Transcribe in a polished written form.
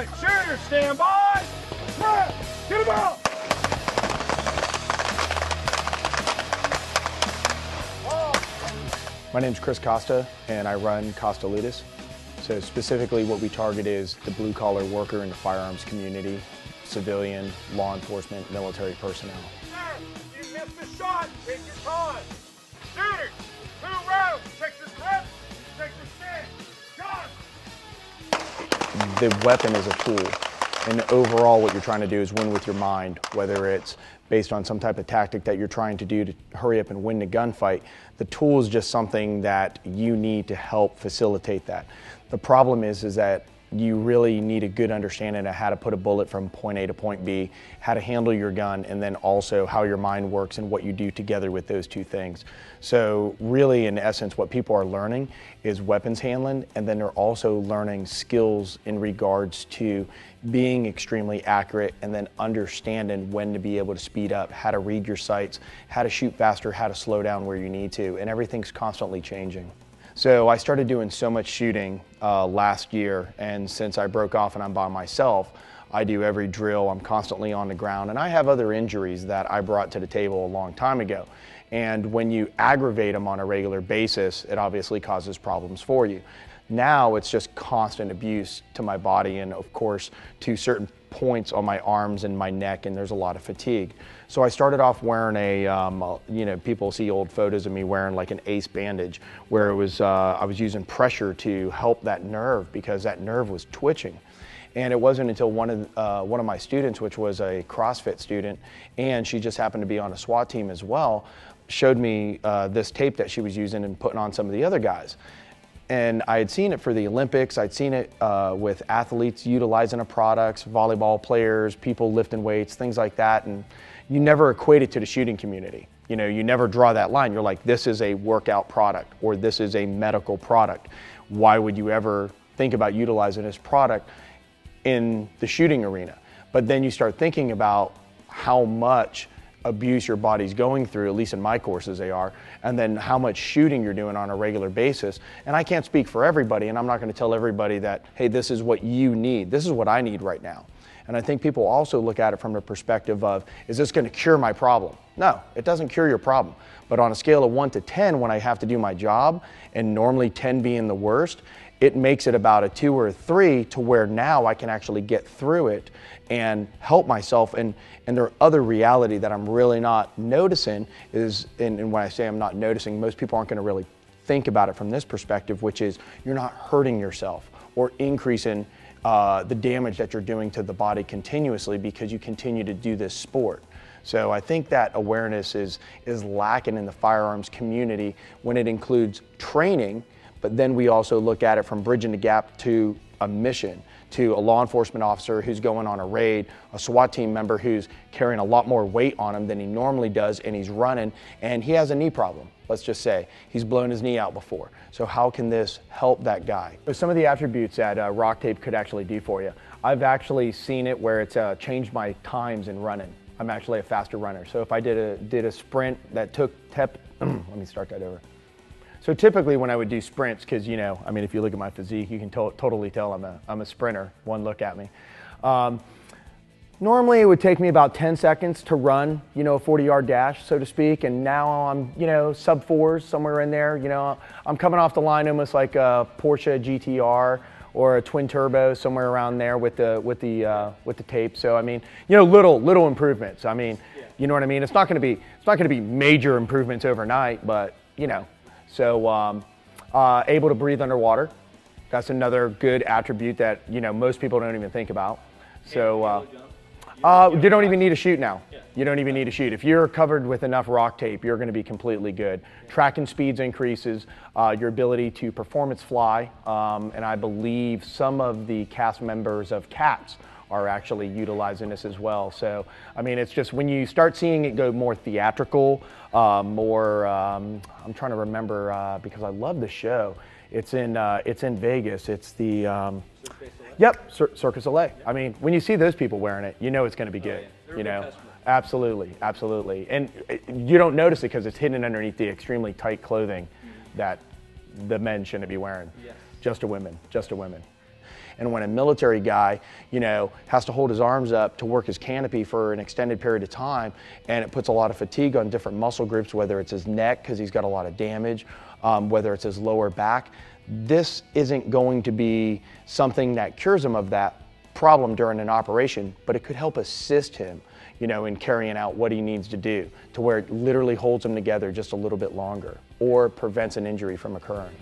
right, shooter, stand by. Right, get him out. My name's Chris Costa, and I run Costa Ludus. So specifically what we target is the blue-collar worker in the firearms community, civilian, law enforcement, military personnel. Sir, you missed the shot. Take your time. Shooters, 2 rounds. Check your grip. Check your stance. Gun. The weapon is a tool, and overall what you're trying to do is win with your mind, whether it's based on some type of tactic that you're trying to do to hurry up and win the gunfight. The tool is just something that you need to help facilitate that. The problem is that you really need a good understanding of how to put a bullet from point A to point B, how to handle your gun, and then also how your mind works and what you do together with those two things. So really, in essence, what people are learning is weapons handling, and then they're also learning skills in regards to being extremely accurate and then understanding when to be able to speed up, how to read your sights, how to shoot faster, how to slow down where you need to, and everything's constantly changing. So I started doing so much shooting last year, and since I broke off and I'm by myself, I do every drill, I'm constantly on the ground, and I have other injuries that I brought to the table a long time ago. And when you aggravate them on a regular basis, it obviously causes problems for you. Now it's just constant abuse to my body and of course to certain points on my arms and my neck, and there's a lot of fatigue. So I started off wearing a, people see old photos of me wearing like an ACE bandage where it was, I was using pressure to help that nerve because that nerve was twitching. And it wasn't until one of my students, which was a CrossFit student, and she just happened to be on a SWAT team as well, showed me this tape that she was using and putting on some of the other guys. And I had seen it for the Olympics. I'd seen it with athletes utilizing the products, volleyball players, people lifting weights, things like that. And you never equate it to the shooting community. You know, you never draw that line. You're like, this is a workout product or this is a medical product. Why would you ever think about utilizing this product in the shooting arena? But then you start thinking about how much abuse your body's going through, at least in my courses they are, and then how much shooting you're doing on a regular basis. And I can't speak for everybody, and I'm not going to tell everybody that, hey, this is what you need. This is what I need right now. And I think people also look at it from the perspective of, is this going to cure my problem? No, it doesn't cure your problem. But on a scale of 1 to 10, when I have to do my job, and normally 10 being the worst, it makes it about a 2 or a 3 to where now I can actually get through it and help myself. And there are other reality that I'm really not noticing is, and when I say I'm not noticing, most people aren't going to really think about it from this perspective, which is you're not hurting yourself or increasing the damage that you're doing to the body continuously because you continue to do this sport. So I think that awareness is lacking in the firearms community when it includes training, but then we also look at it from bridging the gap to a mission, to a law enforcement officer who's going on a raid, a SWAT team member who's carrying a lot more weight on him than he normally does, and he's running, and he has a knee problem. Let's just say he's blown his knee out before. So how can this help that guy? So some of the attributes that RockTape could actually do for you. I've actually seen it where it's changed my times in running. I'm actually a faster runner. So if I did a sprint that took, let me start that over. So typically when I would do sprints, because if you look at my physique, you can totally tell I'm a sprinter, one look at me. Normally it would take me about 10 seconds to run, a 40-yard dash, so to speak, and now I'm, sub 4s, somewhere in there. I'm coming off the line almost like a Porsche GTR or a twin turbo, somewhere around there with the tape. So I mean, little improvements. I mean, you know what I mean? It's not going to be major improvements overnight, but So able to breathe underwater. That's another good attribute that most people don't even think about. So you don't even need to shoot now. You don't even need to shoot. If you're covered with enough RockTape, you're going to be completely good. Tracking speeds increases, your ability to performance fly, and I believe some of the cast members of CATS are actually utilizing this as well. So, I mean, it's just when you start seeing it go more theatrical, I'm trying to remember because I love the show. It's in Vegas. It's the, yep, Circus LA. I mean, when you see those people wearing it, it's going to be good, Absolutely, absolutely. And you don't notice it because it's hidden underneath the extremely tight clothing that the men shouldn't be wearing. Yes. Just the women, just the women. And when a military guy, has to hold his arms up to work his canopy for an extended period of time, and it puts a lot of fatigue on different muscle groups, whether it's his neck because he's got a lot of damage, whether it's his lower back, this isn't going to be something that cures him of that problem during an operation, but it could help assist him, in carrying out what he needs to do, to where it literally holds him together just a little bit longer or prevents an injury from occurring.